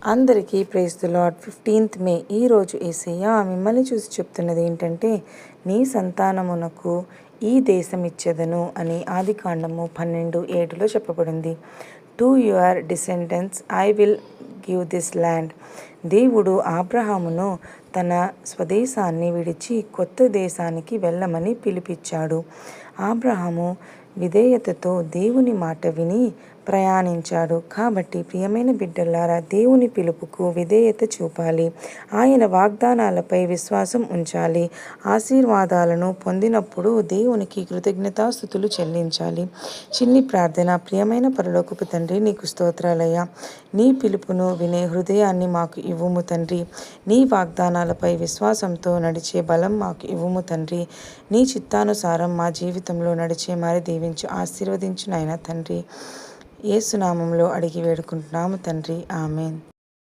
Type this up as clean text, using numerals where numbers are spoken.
అందరికీ praise the lord. 15th మే ఈరోజు యేసయ్య మిమ్మల్ని చూసి చెప్తున్నది ఏంటంటే, నీ సంతానమునకు ఈ దేశం ఇచ్చెదను అని ఆదికాండము 12:7 చెప్పబడింది. To your descendants I will give this land. దేవుడు అబ్రహామును తన స్వదేశాన్ని విడిచి కొత్త దేశానికి వెళ్ళమని పిలిపించాడు. అబ్రహాము విధేయతతో దేవుని మాట విని ప్రయాణించాడు. కాబట్టి ప్రియమైన బిడ్డలారా, దేవుని పిలుపుకు విధేయత చూపాలి. ఆయన వాగ్దానాలపై విశ్వాసం ఉంచాలి. ఆశీర్వాదాలను పొందినప్పుడు దేవునికి కృతజ్ఞతాస్తుతులు చెల్లించాలి. చిన్ని ప్రార్థన. ప్రియమైన పరలోకపు తండ్రి, నీకు స్తోత్రాలయ్యా. నీ పిలుపును వినే హృదయాన్ని మాకు ఇవ్వుము తండ్రి. నీ వాగ్దానాలపై విశ్వాసంతో నడిచే బలం మాకు ఇవ్వుము తండ్రి. నీ చిత్తానుసారం మా జీవితంలో నడిచే మరి దీవించి ఆశీర్వదించు నాయనా తండ్రి. యేసు నామములో అడిగి వేడుకుంటున్నాము తండ్రి. ఆమేన్.